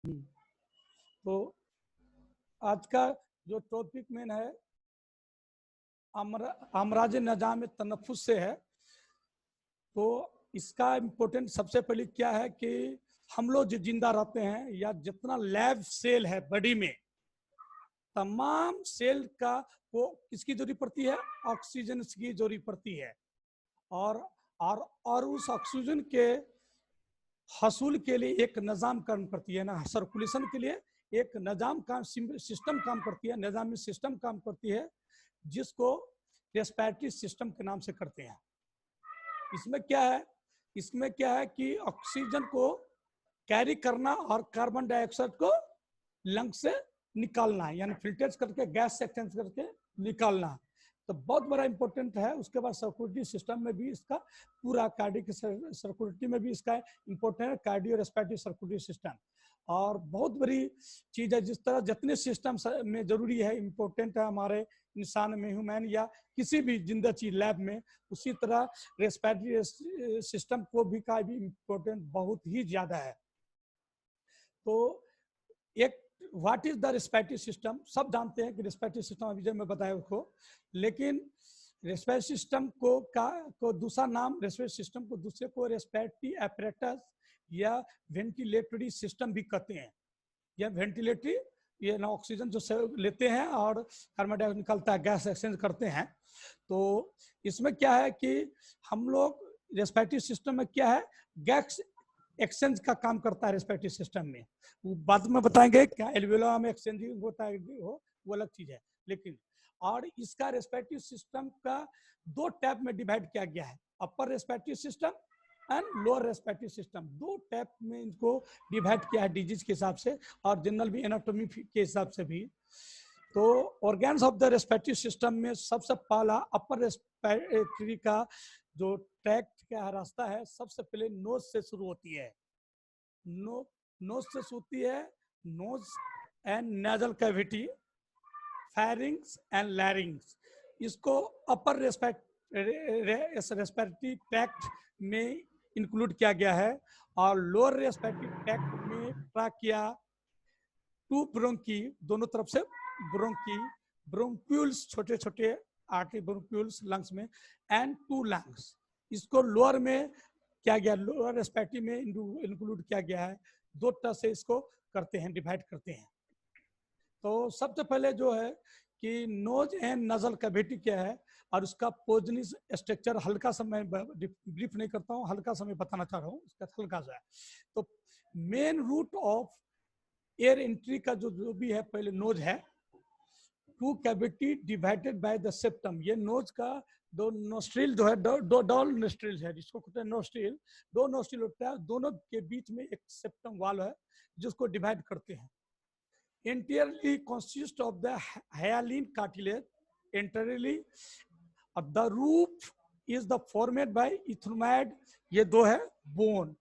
तो आज का जो टॉपिक मेन है अमराज निजाम तनफुस से है। तो इसका इम्पोर्टेंट सबसे पहले क्या है कि हम लोग जो जिंदा रहते हैं या जितना लैब सेल है बॉडी में, तमाम सेल का वो किसकी जरूरत पड़ती है? ऑक्सीजन की जरूरत पड़ती है। और उस ऑक्सीजन के हसूल के लिए एक निज़ाम काम करती है ना, सर्कुलेशन के लिए एक निज़ाम काम सिस्टम काम करती है, निज़ामी सिस्टम काम करती है, जिसको रेस्पिरेटरी सिस्टम के नाम से करते हैं। इसमें क्या है कि ऑक्सीजन को कैरी करना और कार्बन डाइऑक्साइड को लंग से निकालना, यानी फिल्टर करके गैस से एक्सचेंज करके निकालना। तो बहुत बड़ा इंपॉर्टेंट है। उसके बाद सर्कुलेटरी सिस्टम में भी इसका पूरा कार्डियक सर्कुलेटरी में भी इसका इंपॉर्टेंट है, कार्डियो रेस्पिरेटरी सर्कुलेटरी सिस्टम। और बहुत बड़ी चीज है, जिस तरह जितने सिस्टम में जरूरी है, इंपॉर्टेंट है हमारे इंसान में, ह्यूमन या किसी भी जिंदा चीज लैब में, उसी तरह रेस्पिरेटरी सिस्टम को भी का भी इंपॉर्टेंट बहुत ही ज्यादा है। तो एक what is the respiratory system, सब जानते हैं कि रेस्पिरेटरी सिस्टम अभी जब मैं बताया उसको, लेकिन रेस्पिरेटरी सिस्टम को दूसरा नाम, रेस्पिरेटरी सिस्टम को दूसरे को रेस्पिरेटरी एपरेटस या वेंटिलेटरी सिस्टम भी कहते हैं। या वेंटिलेटरी, ये ना ऑक्सीजन जो लेते हैं और कार्बन डाइऑक्साइड निकलता है, गैस एक्सचेंज करते हैं। तो इसमें क्या है कि हम लोग रेस्पिरेटरी सिस्टम में क्या है, गैस एक्सचेंज का काम करता है रेस्पिरेटरी सिस्टम में। वो बाद में बताएंगे क्या एल्वियोला में एक्सचेंजिंग होता है, वो अलग चीज है। लेकिन और इसका रेस्पिरेटरी सिस्टम का दो टाइप में डिवाइड किया गया है, upper respiratory system and lower respiratory system. दो टाइप में इनको डिवाइड किया है डिजीज के हिसाब से और जनरल भी एनाटॉमी के हिसाब से भी। तो organs of the respiratory system में सबसे पहला अपर रेस्पिरेटरी का जो ट्रैक्ट का रास्ता है, सबसे पहले नोज से शुरू होती है। नोज से होती है nose and nasal cavity, pharynx and larynx. इसको अपर रेस्पिरेटरी ट्रैक्ट में इंक्लूड किया गया है। और लोअर रेस्पिरेटरी ट्रैक्ट में ट्रैकिया, टू ब्रोंकी, दोनों तरफ से ब्रोंकी, ब्रोंक्यूल्स, छोटे छोटे आर्टरी ब्रोंक्यूल्स लंग्स में, एंड टू लंग्स। इसको लोअर में क्या गया, लोअर रेस्पिरेटरी में इंक्लूड किया गया है। दो तरह से इसको करते हैं, डिवाइड करते हैं। तो सबसे पहले जो है कि नोज एंड नजल कैविटी क्या है और उसका पोजनिस स्ट्रक्चर हल्का सा मैं ब्रीफ नहीं करता हूँ, हल्का सा मैं बताना चाह रहा हूँ, इसका हल्का सा है। तो main route of air entry का जो भी है, पहले नोज है, two cavity divided by the septum. ये नोज का दो नोस्ट्रिल जो है, दो डॉल नोस्ट्रिल है, जिसको कहते हैं नोस्ट्रिल। दो नोस्ट्रिल होता है, दोनों के बीच में एक सेप्टम वाल है जिसको डिवाइड करते हैं। Entirely consist of the hyaline cartilage. Entirely the roof is the formed by ethmoid, ये दो है बोन।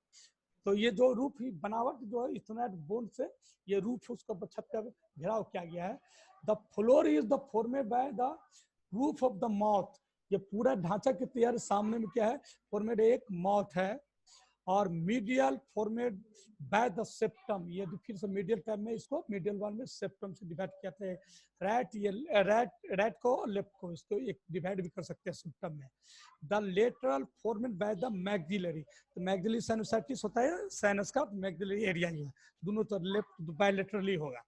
तो ये जो रूफ ही बनावट जो है ethmoid बोन से ये रूफ उसका छत का घेराव किया गया है। The floor is the formed by the roof of the mouth। ये पूरा ढांचा के तैयार सामने में क्या है, फॉर्मेड एक माउथ है। और medial formed bye the septum, ये फिर से मीडियल टाइप में इसको मीडियल वन में सेप्टम से डिवाइड किया है। राइट को और लेफ्ट को इसको एक डिवाइड भी कर सकते हैं सेप्टम में। The lateral formed by the maxillary. तो मैग्जिलरी साइनोसाइटिस होता है साइनस का, मैग्जिलरी एरिया ही है, दोनों तो लेफ्ट बायलेटरली होगा।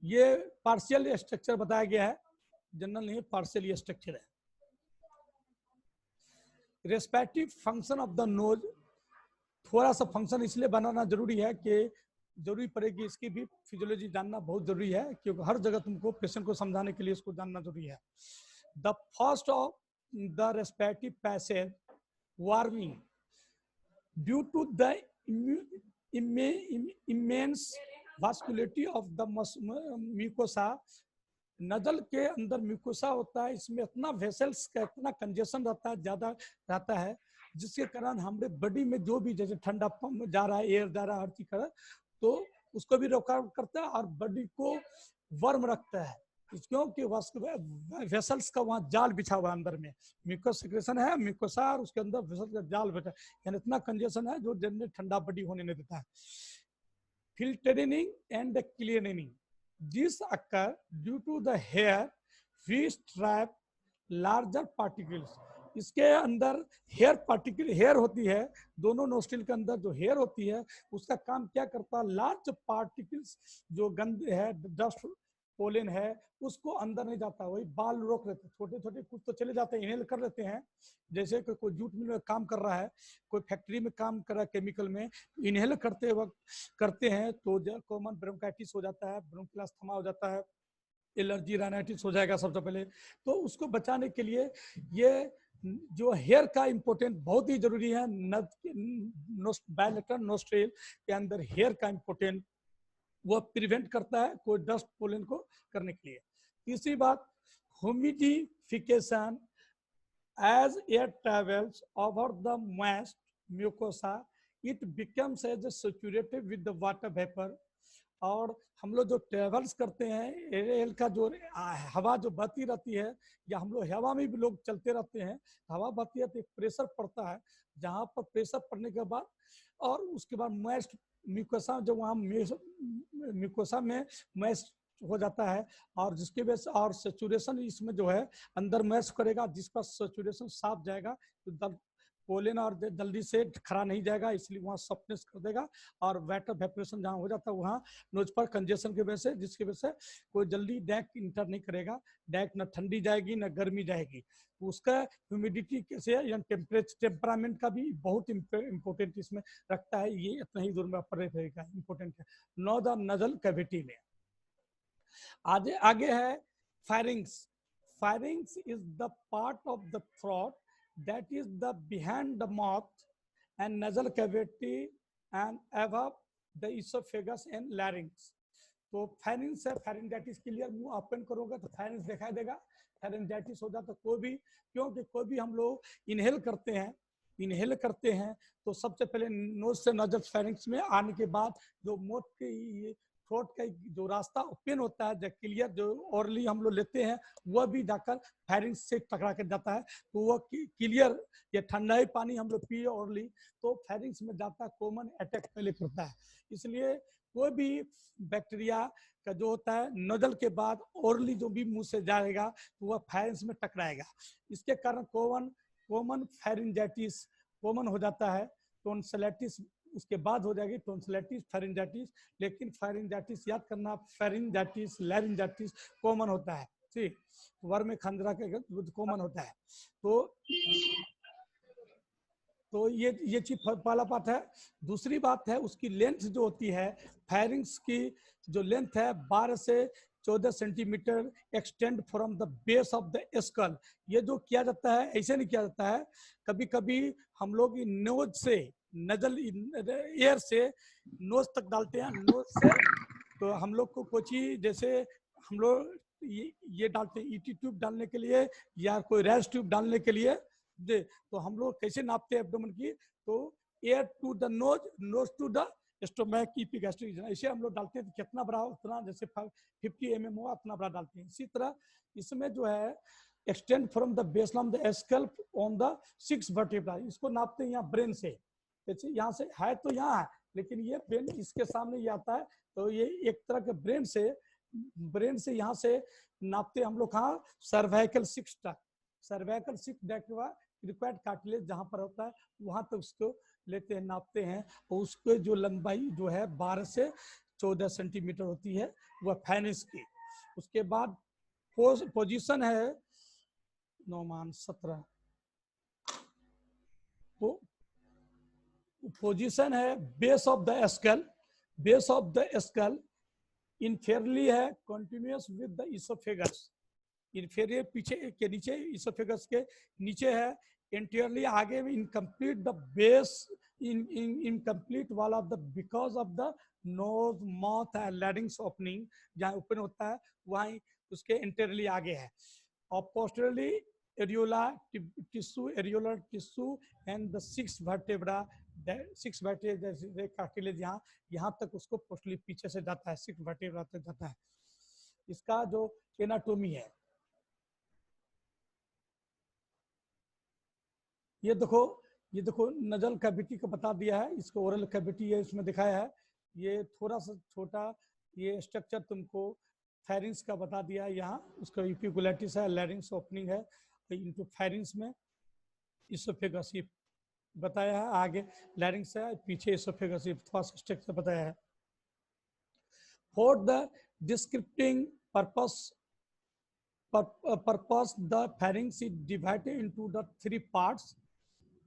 ये पार्शियल स्ट्रक्चर बताया गया है, जनरल नहीं, पार्शियल स्ट्रक्चर है। Respiratory function of the nose, थोड़ा सा फंक्शन इसलिए बनाना जरूरी है कि जरूरी पड़ेगी, इसकी भी फिजियोलॉजी जानना बहुत जरूरी है, क्योंकि हर जगह तुमको पेशेंट को समझाने के लिए इसको जानना जरूरी है। The first of the respiratory passage warming due to the immense vascularity of the mucosa. Nasal के अंदर म्यूकोसा होता है, इसमें इतना वेसल्स का इतना कंजेशन रहता है, ज्यादा रहता है, जिसके कारण हमारे बॉडी में जो भी जैसे ठंडा जा रहा है, एयर जा रहा है, हर चीज कर रहा है, तो उसको भी रोकआउट करता है और बॉडी को वर्म रखता है, क्योंकि वेसल्स का वहाँ जाल बिछा हुआ अंदर में, म्यूकस सेक्रेशन है, म्यूकोसा, और उसके अंदर वेसल का जाल बैठा है, यानी इतना कंजेशन है जो जनरली ठंडा बॉडी होने नहीं देता है। filtering and cleaning. This occur due to the hair which trap larger particles. इसके अंदर हेयर पार्टिकल, हेयर होती है दोनों नोस्ट्रिल के अंदर, जो हेयर होती है उसका काम क्या करता है, लार्ज पार्टिकल्स जो गंदे है, डस्ट पोलन है, उसको अंदर नहीं जाता, वही बाल रोक लेते हैं। छोटे छोटे कुछ तो चले जाते हैं, इनहेल कर लेते हैं, जैसे कि कोई जूट मिल में काम कर रहा है, कोई फैक्ट्री में काम कर रहा है केमिकल में, इनहेल करते वक्त करते हैं तो कॉमन ब्रोंकाइटिस हो जाता है, ब्रोंकियल अस्थमा हो जाता है, एलर्जी राइनाइटिस हो जाएगा सबसे पहले। तो उसको बचाने के लिए ये जो हेयर का इम्पोर्टेंट बहुत ही जरूरी है। बायलेटरल नोस्ट्रिल के अंदर हेयर का इम्पोर्टेंट वो प्रिवेंट करता है कोई डस्ट पोलन को करने के लिए। तीसरी बात, humidification, as air travels over the moist mucosa it becomes as saturated with the water vapour. और हम लोग जो ट्रेवल्स करते हैं, एयर का जो हवा जो बहती रहती है, या हम लोग हवा में भी लोग चलते रहते हैं, हवा बहती है तो एक प्रेशर पड़ता है, जहाँ पर प्रेशर पड़ने के बाद और उसके बाद मॉइस्ट म्यूकोसा, जो वहाँ म्यूकोसा में मॉइस्ट हो जाता है, और जिसकी वजह से और सेचुरेशन इसमें जो है अंदर मॉइस्ट करेगा, जिसका सेचुरेशन साफ जाएगा तो पोलन और जल्दी से खरा नहीं जाएगा, इसलिए वहाँ सॉफ्टनेस कर देगा। और वाटर वेपोरेशन जहाँ हो जाता है वहाँ नोज पर कंजेशन की वजह से, जिसकी वजह से कोई जल्दी डैक इंटर नहीं करेगा, डैक न ठंडी जाएगी न गर्मी जाएगी। उसका ह्यूमिडिटी से या टेम्परामेंट का भी बहुत इंपॉर्टेंट इसमें रखता है, ये इतना ही दूर में रहेगा, इंपॉर्टेंट है। नो द नजल कैविटी में आगे है firings. Firings is the part of the throat that is the behind the mouth and nasal cavity and above the esophagus and larynx। तो फायरिंग्स है, फायरिंजाइटिस क्लियर, मुंह ओपन करोगे तो firings दिखाई देगा, फायरिंजाइटिस हो जाता कोई भी, क्योंकि कोई भी हम लोग इनहेल करते हैं तो सबसे पहले नोज से नजल फायरिंग्स में आने के बाद जो मोट की थ्रोट का जो रास्ता ओपन होता है, जो क्लियर जो ओरली हम लोग लेते हैं, वह भी जाकर फायरिंग्स से टकरा कर जाता है, तो वह क्लियर या ठंडा ही पानी हम लोग पिए ओरली तो फायरिंग्स में जाता है, कॉमन अटैक पहले करता है। इसलिए कोई भी बैक्टीरिया का जो होता है नजल के बाद ओरली जो भी मुंह से जाएगा तो वह फायरिंग्स में टकराएगा, इसके कारण कॉमन फायरिंजाइटिस कॉमन हो जाता है। टॉन्सिलाइटिस उसके बाद हो जाएगी टॉन्सिलाइटिस, फायरिंजाइटिस, लेकिन फायरिंजाइटिस याद करना, फायरिंजाइटिस लैरिंजाइटिस कॉमन होता है, ठीक, वर्म में खंजरा के कॉमन होता है। तो ये चीज पहला बात है। दूसरी बात है उसकी लेंथ जो होती है, फायरिंग्स की जो लेंथ है 12 से 14 centimetre extend from the base of the school. ये जो किया जाता है ऐसे नहीं किया जाता है, कभी कभी हम लोग नोज से नजल एयर से नोज तक डालते हैं, नोज से तो हम लोग को कोई चीज जैसे हम लोग ये डालते हैं ईटी ट्यूब डालने के लिए या कोई रैश ट्यूब डालने के लिए दे, तो हम लोग कैसे नापते हैं एब्डोमेन की, तो air to the nose, nose to the stomach, epigastric, ऐसे हम लोग डालते हैं, तो कितना बड़ा उतना, जैसे 50 mm हुआ उतना बड़ा डालते हैं। इसी तरह इसमें जो है extend from the baseline the scalp on the 6 vertebra, इसको नापते हैं यहाँ ब्रेन से, जैसे यहाँ से है तो यहाँ है, लेकिन ये ब्रेन इसके सामने ये आता है, तो ये एक तरह के ब्रेन से यहाँ से नापते हम लोग कहाँ, सर्वाइकल 6 तक, सर्वाइकल 6 रिक्वायर्ड कार्टिलेज जहाँ पर होता है वहां तक उसको लेते हैं, नापते हैं, और उसको जो लंबाई जो है 12 से 14 सेंटीमीटर होती है वह फाइनेंस की। उसके बाद पोजीशन है 9-17, पोजीशन है base of the skull, base of the skull inferiorly है continuous with the oesophagus, inferior पीछे के नीचे, इसोफेगस के नीचे है, एंटीरियरली आगे में incomplete the base incomplete wall of the because of the nose mouth and लैरिंग्स opening, जहाँ ओपन होता है वहीं उसके एंटीरियरली आगे है, और posteriorly areola tissue, areolar tissue and the 6 vertebra, 6 vertebra cartilage यहाँ तक उसको पोस्टली पीछे से जाता है, 6 वर्टेब्रा तक जाता है। इसका जो एनाटोमी है ये देखो नजल कैविटी को बता दिया है, इसको ओरल कैविटी है इसमें दिखाया है, ये थोड़ा सा छोटा ये स्ट्रक्चर तुमको फेरिंग्स का बता दिया यहाँ, उसका इपिकुलेटिस है, लैरिंग्स ओपनिंग है इनटू फेरिंग्स में, इसोफेगस ये बताया है, आगे लैरिंग्स है, पीछे इसोफेगस, ये थोड़ा सा स्ट्रक्चर बताया है। For the descripting purpose the pharynx is divided into the three parts।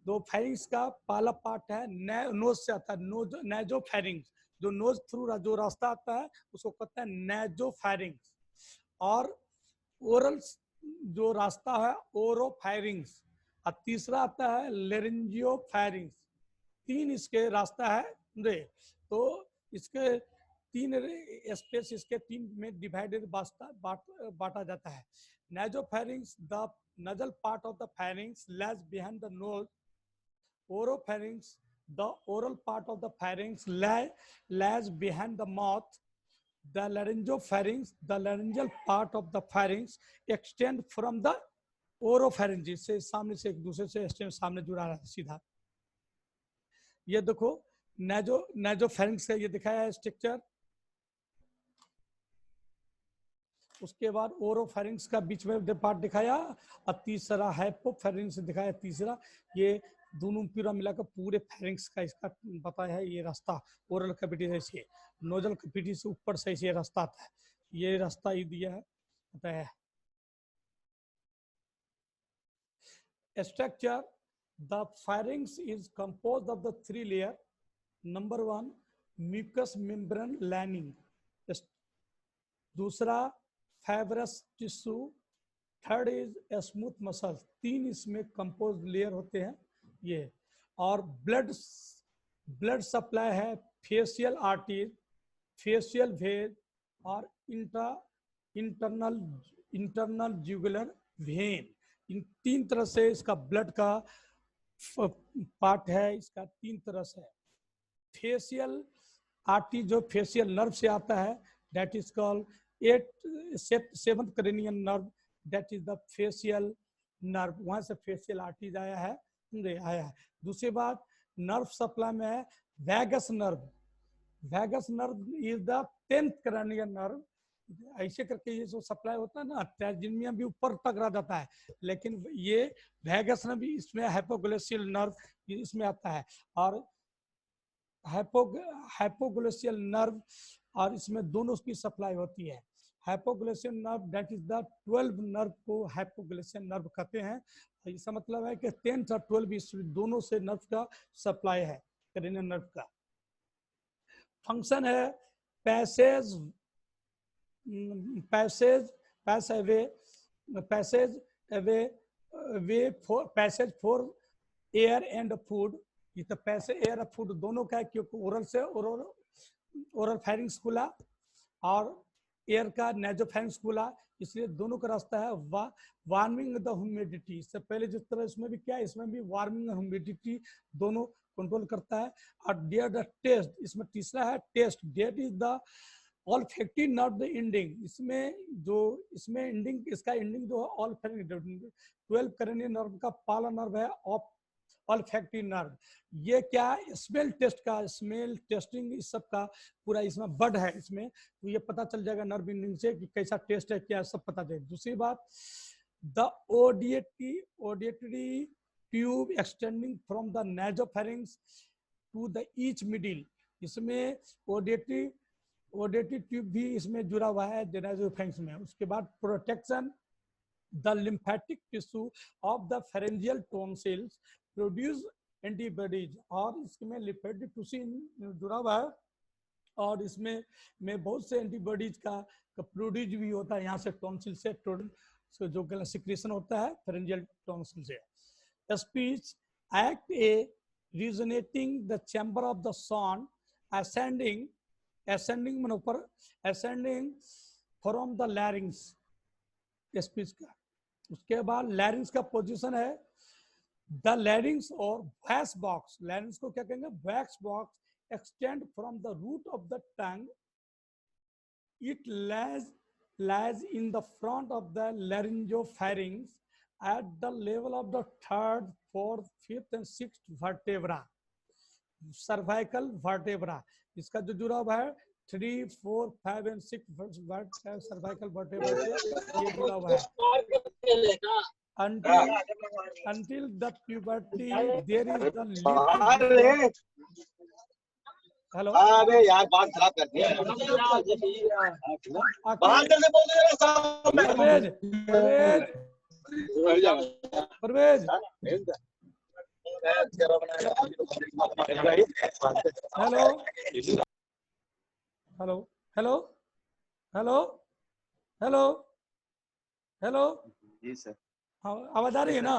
दो फेरिंग्स का पहला पार्ट है नोज से आता है, नोज नेजो फेरिंग्स, जो नोज थ्रू जो रास्ता आता है उसको कहते हैं नेजो फेरिंग्स। और ओरल जो रास्ता है ओरो फेरिंग्स। और तीसरा आता है लेरिंजियो फेरिंग्स। तीन इसके रास्ता है रे, तो इसके तीन स्पेस इसके तीन में डिवाइडेड बांटा जाता है। नासोफैरिंक्स, the nasal part of the pharynx lies behind the nose। Oropharynx, the oral part of the pharynx lies behind the mouth। The laryngopharynx, the laryngeal part of the pharynx extend from the oropharynx। से सामने से एक दूसरे से extend सामने जुड़ा रहा है सीधा। ये देखो नासोफैरिंक्स का ये दिखाया है स्ट्रक्चर। उसके बाद ओरोफेरिंक्स का बीच में पार्ट दिखाया, और तीसरा हाइपोफेरिंक्स दिखाया तीसरा। ये दोनों पूरा मिलाकर पूरे फेरिंक्स का इसका बताया है ये रास्ता। ओरल कैविटी से नोजल कैविटी से ऊपर से ये रास्ता आता है, ये रास्ता ही दिया है बताया है। Structure, the pharynx is composed of the three layer। Number 1 mucous membrane lining, दूसरा fibrous tissue, third is smooth muscle. तीन इसमें कंपोज लेयर होते हैं ये। और ब्लड सप्लाई है फेशियल आर्टरी, फेशियल वेन और इंटरनल जुगुलर वेन। इन तीन तरह से इसका ब्लड का पार्ट है, इसका तीन तरह से। फेशियल आर्टरी जो फेशियल नर्व से आता है, that is called seventh cranium nerve, that is the facial nerve. वहां से फेशियल आर्टरीज आया है। दूसरी बात नर्व सप्लाई में है vagus nerve. Vagus nerve is the 10th cranium nerve. ऐसे करके ये जो सप्लाई होता है ना, ट्राइजेमियम भी ऊपर तक रह जाता है, लेकिन ये वैगस नर्व इसमें हाइपोग्लोसियल नर्व इसमें आता है। और हाइपोग्लोसियल नर्व और इसमें दोनों की सप्लाई होती है। Hypoglossal nerve that is the 12 nerve को हाइपोग्लोसियल नर्व कहते हैं। इसका मतलब है कि 10 और 12 इस दोनों से नर्व का सप्लाई है क्रेनियल नर्व का। फंक्शन है passage for air and food. ये तो पैसेज एयर और फूड दोनों का है, क्योंकि ओरल से ओरल फेरिंक्स खुला और एयर का नासोफैरिंक्स खुला, इसलिए दोनों का रास्ता है। वार्मिंग द ह्यूमिडिटी, इससे पहले जिस तरह इसमें भी क्या है, इसमें भी वार्मिंग ह्यूमिडिटी दोनों कंट्रोल करता है। और डेयर द टेस्ट, इसमें तीसरा है test, that is the olfactory nerve ending. इसमें एंडिंग, इसका एंडिंग जो है ऑल्फैक्टरी 12 क्रेनियल नर्व का पहला नर्व है ऑल्फैक्टरी नर्व। ये क्या स्मेल टेस्ट का, स्मेल टेस्टिंग इस सब का पूरा इसमें बड है इसमें, तो ये पता चल जाएगा नर्व एंडिंग से कि कैसा टेस्ट है, क्या सब पता चलेगा। दूसरी बात the auditory tube extending from the nasopharynx to the each middle. इसमें ऑडिटरी ट्यूब भी इसमें जुड़ा हुआ है नासोफैरिंक्स में। उसके बाद protection, the lymphatic tissue of the pharyngeal tonsils produce antibodies. और इसमें लिम्फेटिक टिश्यू जुड़ा हुआ है और इसमें बहुत से एंटीबॉडीज का प्रोड्यूस भी होता है यहाँ से, टॉन्सिल से जो सिक्रेशन होता है फेरेंजियल टॉन्सिल से। Speech act a resonating the chamber of the sound ascending मन ऊपर, ascending from the larynx speech का। उसके बाद लैरिंग्स का पोजीशन है द लैरिंग्स और वैक्स बॉक्स। लैरिंग्स को क्या कहेंगे, voice box extend from the root of the tongue. It lies in the front of the laryngopharynx at the level of the 3rd, 4th, 5th and 6th vertebra, cervical vertebra। इसका जो जुड़ा हुआ है 3, 4, 5 and 6 cervical vertebra से ये जुड़ा हुआ है। Until the puberty there is the little hello अरे यार बात खराब कर दिया Parvez Parvez hello hello hello hello hello hello जी सर। हाँ आवाज आ रही है ना?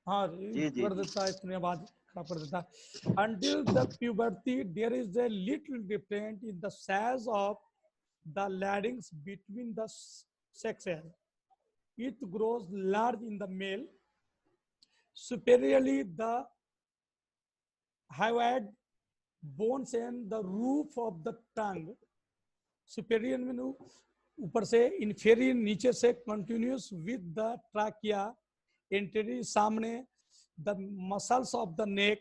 हाँ जी कर देता है, इतनी आवाज खराब कर देता है। Until the puberty there is a little difference in the size of the larynx between the sexes. It grows large in the male. Superiorly, the hyoid bones and the roof of the tongue. Superior means ऊपर से, inferior नीचे से, continuous with the trachea, anterior सामने, the muscles of the neck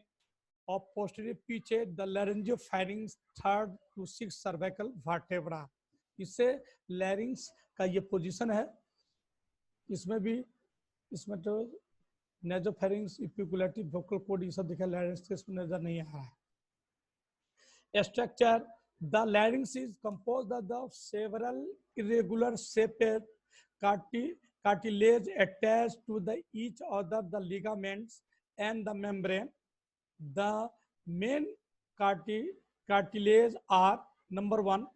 of posterior पीछे, the laryngopharynx 3rd to 6th cervical vertebra. इससे लैरिंग्स का ये position है। इसमें भी, इसमें तो नेजोफेरिंग्स, इपिकुलेटिव, वोकल कॉर्ड ये सब दिखा, लैरिंग्स इसमें नजर नहीं आ रहा है। Structure, the larynx is composed of several irregular shaped cartilage attached to the each other the ligaments and the membrane. The main cartilage are number 1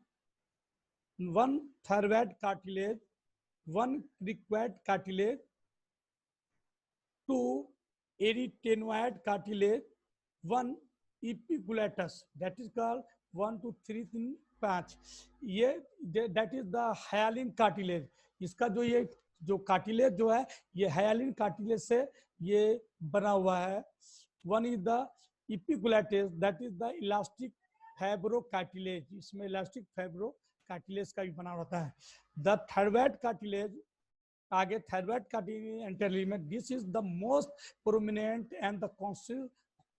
thyroid cartilage, 1 cricoid cartilage, 2 arytenoid cartilage, 1 epiglotis, that is called 1 to 3 3 5 ये that is the hyaline cartilage. इसका जो ये जो cartilage जो है ये hyaline cartilage से ये बना हुआ है। 1 is the epiglottis, that is the elastic fibro cartilage, इसमें elastic fibro cartilage का भी बना होता है। the thyroid cartilage, आगे thyroid cartilage anterior, this is the most prominent and the consists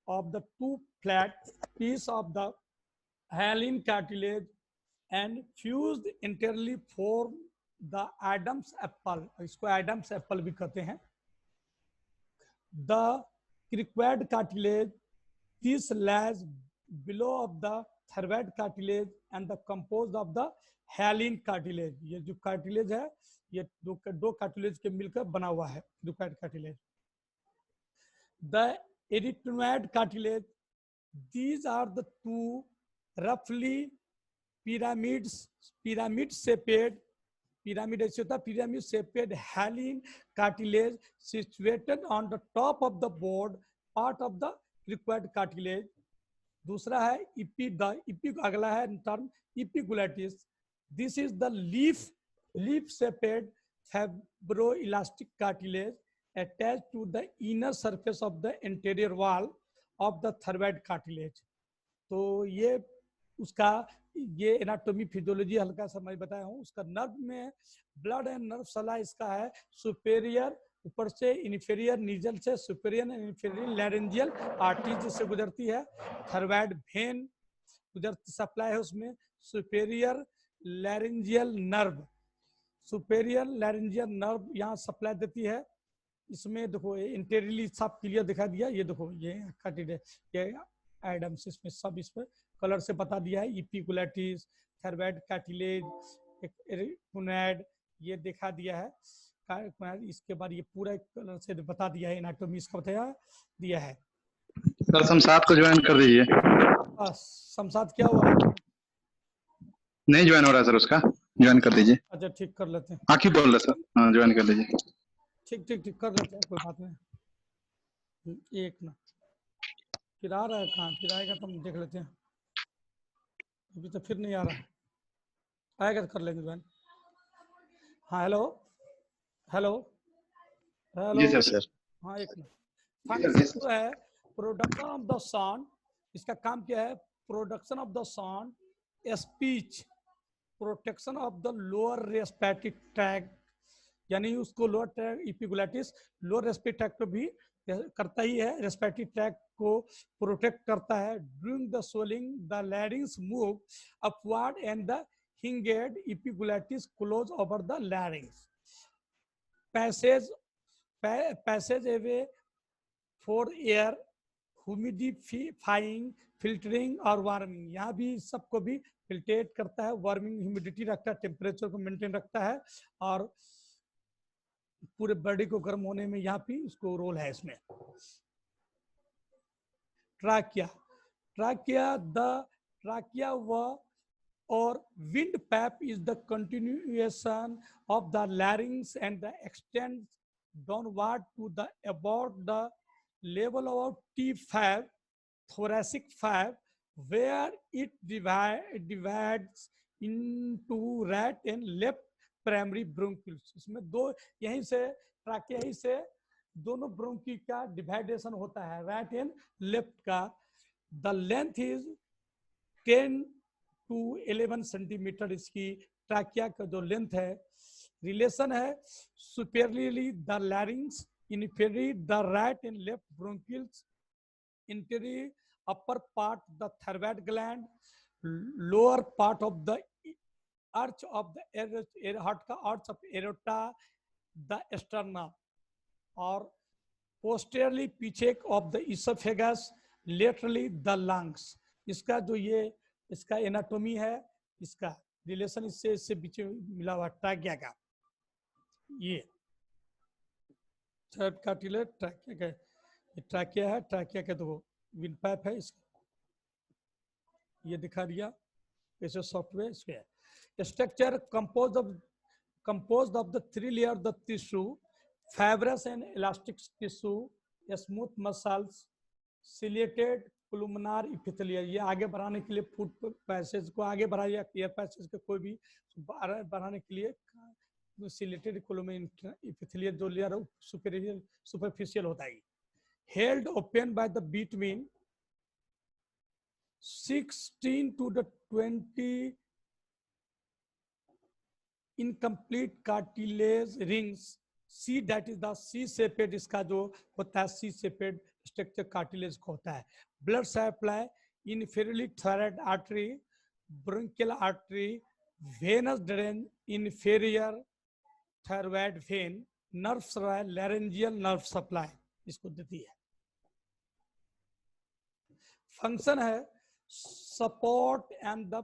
of the 2 flat piece of the hyaline cartilage and fused internally form the Adam's apple, इसको Adam's apple भी कहते हैं। The cricoid cartilage, this lies below of the thyroid cartilage and the composed of the hyaline cartilage. ये जो cartilage है ये दो cartilage के मिलकर बना हुआ है cricoid cartilage. The arytenoid cartilage, these are the 2 roughly pyramid shaped hyaline cartilage situated on the top of the board part of the cricoid cartilage. दूसरा है अगला है term epiglottis. This is the leaf shaped fibroelastic cartilage attached to the inner surface of the anterior wall of the thyroid cartilage. तो ये उसका ये anatomy physiology हल्का सा मैं बताया हूँ। उसका नर्व में ब्लड एंड नर्व सला इसका है सुपेरियर ऊपर से, इन्फीरियर नीजल से, superior end inferior laryngeal artery से गुजरती है। थायराइड वेन गुजरती सप्लाई है उसमें। Superior laryngeal nerve, superior laryngeal nerve यहाँ सप्लाई देती है। इसमें देखो इंटेरियरली सब क्लियर दिखा दिया। ये देखो ये एडम्स इसमें सब इस पर कलर से बता दिया है। इपिकुलेटिस, थायराइड कार्टिलेज, एरिथ्रोनाइड ये दिखा दिया है। इसके बाद ये पूरा कलर से बता दिया है, एनाटॉमी इसका बताया दिया है। सर शमशाद को ज्वाइन कर दीजिए। शमशाद क्या हुआ? नहीं ज्वाइन हो रहा है सर, उसका ज्वाइन कर दीजिए। अच्छा ठीक कर लेते हैं। आखिर बोल रहे सर, हाँ ज्वाइन कर लीजिए। ठीक ठीक ठीक कर लेते हैं, कोई बात नहीं। एक ना फिर आ रहा है, कहाँ फिर आएगा तो हम देख लेते हैं। अभी तो फिर नहीं आ रहा है, आएगा तो कर लेंगे ज्वाइन। हाँ हेलो हेलो हेलो जी सर। हाँ एक मिनट। फंक्शन जो है प्रोडक्शन ऑफ द साउंड, इसका काम क्या है? Production of the sound, speech, protection of the lower respiratory tract, यानी उसको lower tract, epiglottis lower respiratory tract पे भी करता ही है। रेस्पिरेटरी ट्रैक्ट को प्रोटेक्ट करता है। During the swallowing the larynx move upward and the hinged epiglottis close over the larynx. Passage away for air, humidifying, filtering और वार्मिंग। यहाँ भी सबको भी फिल्ट्रेट करता है, वार्मिंग ह्यूमिडिटी रखता है, टेम्परेचर को मेंटेन रखता है और पूरे बॉडी को गर्म होने में यहाँ भी इसको रोल है इसमें। Trachea, trachea or windpipe is the continuation of the larynx and the extends downward to the about the level of T5 thoracic 5, where it divides into right and left primary bronchioles. इसमें दो यहीं से trachea ही से दोनों bronchi का division होता है, right and left का। The length is 10 to 11 centimetre इसकी ट्राकिया का जो लेंथ है। रिलेशन है superiorly the larynx, inferiorly the right and left bronchioles, interior upper part the thyroid gland, lower part of the arch of the heart का arch of aorta, the sternum, और posteriorly पीछे of the esophagus, laterally the lungs। इसका जो ये इसका anatomy है, इसका relation इससे बीच मिला हुआ ट्राकिया का। ये थर्ड कार्टिलेज ट्राकिया का, ये ट्राकिया है, ट्राकिया का तो विंडपाइप है इसका, ये दिखा दिया कैसे सॉफ्टवेयर इसके है। Structure composed of the 3 layers of the tissue, fibrous and elastic tissue, smooth muscles, ciliated columnar epithelium। ये आगे बढ़ाने के लिए फूड पैसेज को आगे बढ़ाया, एयर पैसेज को कोई भी बढ़ाने के लिए ciliated columnar epithelium जो लेयर सुपेरियर सुपरफिशियल होता है। Held open by the between 16 to the 20 incomplete cartilage rings, C that is the C-shaped, इसका जो होता है C-shaped structure cartilage को होता है। Blood supply inferiorly thyroid artery, bronchial artery, venous drain inferior thyroid vein, nerve supply laryngeal nerve supply इसको देती है। फंक्शन है support and the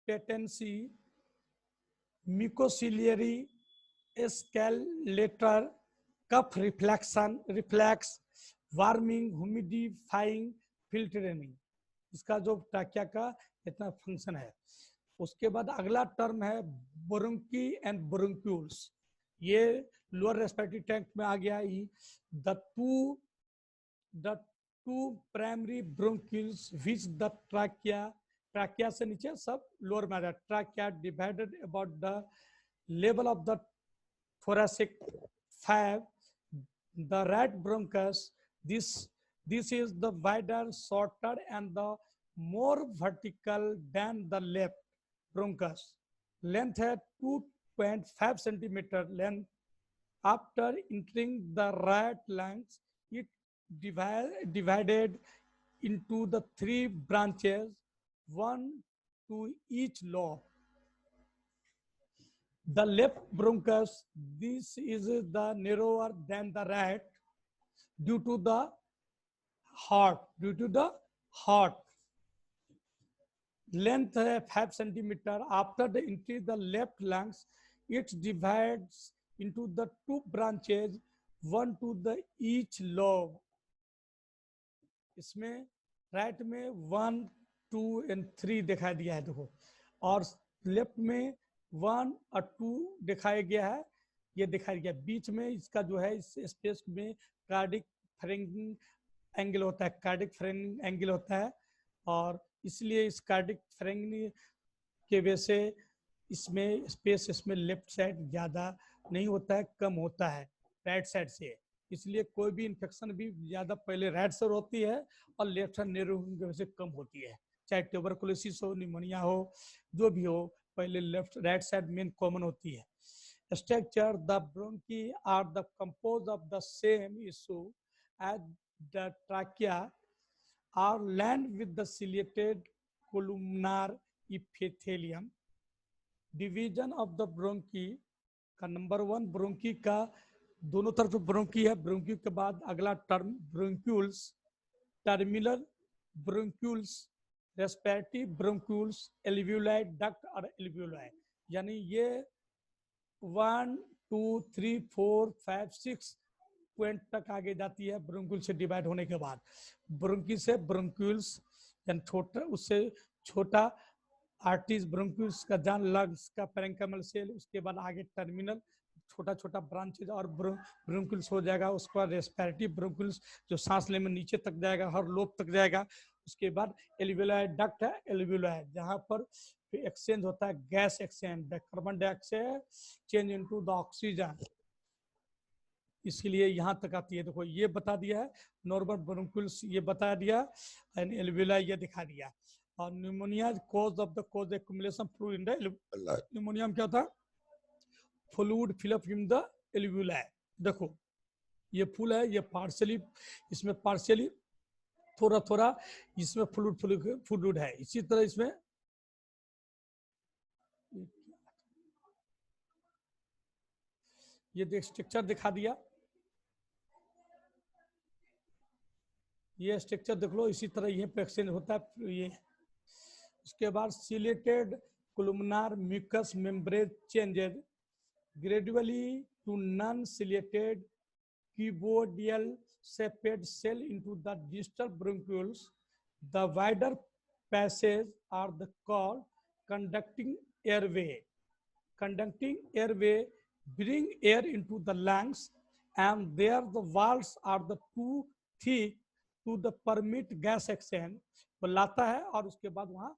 patency, mucociliary escalator, cough reflex, warming, humidifying, filtering. इसका जो trachea का इतना फंक्शन है। उसके बाद अगला टर्म है ब्रोंकी एंड ब्रोंक्यूल्स। ये लोअर रेस्पिरेटरी ट्रैक्ट में आ गया। The two primary bronchioles which the trachea से नीचे सब लोअर में आ जाए। Trachea divided about the level of the thoracic 5, the right bronchus, this is the wider, shorter and the more vertical than the left bronchus। length है 2.5 centimeter length। after entering the right lungs, it divided into the 3 branches, one to each lobe। The left bronchus, this is the narrower than the right due to the heart। length है 5 centimeter। after the entry the left lungs, it divides into the 2 branches, one to the each lobe। इसमें right में 1, 2 and 3 दिखाई दिया है देखो, और left में 1 और 2 दिखाया गया है। ये दिखाया गया बीच में इसका जो है इस स्पेस में कार्डिक फ्रेंगिंग एंगल होता है, कार्डिक फ्रेंगिंग एंगल होता है, और इसलिए इस कार्डिक फ्रेंगिंग के वजह से इसमें स्पेस इसमें लेफ्ट साइड ज़्यादा नहीं होता है, कम होता है राइट साइड से। इसलिए कोई भी इन्फेक्शन भी ज़्यादा पहले राइट साइड होती है और लेफ्ट साइड नैरो की वजह से कम होती है। चाहे ट्यूबरकुलोसिस हो, निमोनिया हो, जो भी हो, पहले left right side main common होती है। Structure the bronchi are the composed of the same tissue as the trachea are lined with the ciliated columnar epithelium. Division of the bronchi का number 1 bronchi का दोनों तरफ bronchi है, bronchi के बाद अगला term bronchioles, terminal bronchioles, respiratory bronchioles, alveoli duct और alveoli, यानी ये 1 2 3 4 5 6 पॉइंट तक आगे जाती है ब्रोंक्यूल से डिवाइड होने के बाद। ब्रोंकी से ब्रोंक्यूल्स यानी छोटा, उससे छोटा आर्टिस ब्रोंक्यूल्स का जान, लंग्स का पैरेंकाइमल सेल, उसके बाद आगे टर्मिनल छोटा छोटा ब्रांचेज और ब्रोंक्यूल्स हो जाएगा। उसके बाद रेस्पिरेटरी ब्रोंक्यूल्स जो सांस लेने में नीचे तक जाएगा, हर लोब तक जाएगा। उसके बाद एल्वियोलाई डक्ट है, एल्वियोलाई जहां पर एक्सचेंज होता है gas exchange, carbon dioxide change into the oxygen, इसलिए यहाँ तक आती है। देखो ये बता दिया है, नॉर्मल ब्रोंक्यूल्स ये बता दिया, एंड एल्वियोलाई ये दिखा दिया। और pneumonia cause of the cause accumulation fluid in the alveoli, pneumonia में क्या था, fluid fill up in the alveoli. देखो ये फुल है, ये पार्शियली, इसमें पार्शियली थोड़ा थोड़ा इसमें फ्लूइड है। इसी तरह इसमें ये स्ट्रक्चर दिखा दिया, ये स्ट्रक्चर देख लो, इसी तरह ये पे एक्सचेंज होता है ये। उसके बाद ciliated columnar mucous membrane changes gradually to non ciliated cuboidal shaped cell into the distal bronchioles. The wider passages are the called conducting airway. Conducting airway bring air into the lungs, and there the walls are the too thick to the permit gas exchange. लाता है और उसके बाद वहाँ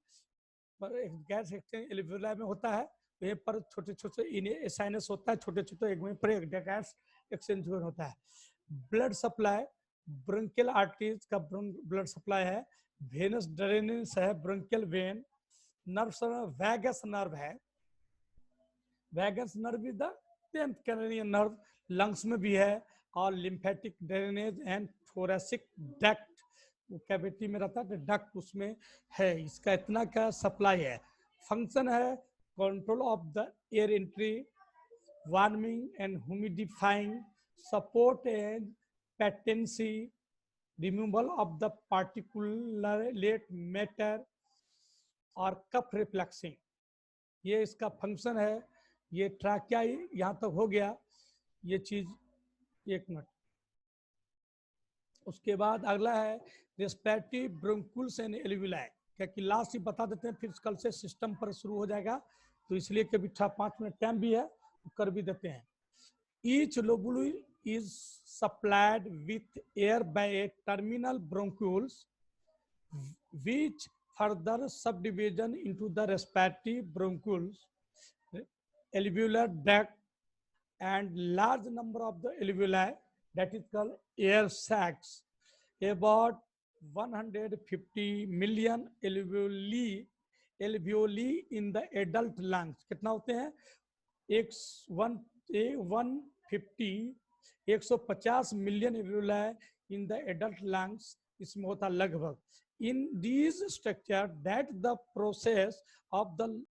पर gas exchange alveoli में होता है, वहीं पर छोटे छोटे साइनस होता है, छोटे छोटे वहीं पर एक गैस एक्सचेंज होता है। ब्लड सप्लाई, ब्रोंकियल आर्टरीज का ब्लड सप्लाई है, वेनस ड्रेनेज है, bronchial vein, nerve vagus nerve है, vagus nerve is the 10th cranial nerve, lungs में भी है, और lymphatic drainage and thoracic duct cavity में रहता है, डक्ट उसमें है। इसका इतना का सप्लाई है। फंक्शन है control of the air entry, warming and humidifying, support and patency, removal of the particulate matter और कफ रिफ्लेक्सिंग, ये इसका फंक्शन है। ये ट्रैकिया यहाँ तक हो गया ये चीज, एक मिनट। उसके बाद अगला है रेस्पिरेटरी ब्रोंक्यूल्स एंड एल्वियोलाई, क्या कि लास्ट ही बता देते हैं, फिर कल से सिस्टम पर शुरू हो जाएगा, तो इसलिए कभी 5 मिनट टाइम भी है तो कर भी देते हैं। Each lobule is supplied with air by a terminal bronchioles, which further subdivision into the respiratory bronchioles, alveolar duct, and large number of the alveoli, that is called air sacs. About 150 million alveoli in the adult lungs. कितना होते हैं? 150 million alveoli in the adult lungs, इसमें होता लगभग। In these structure that the process of the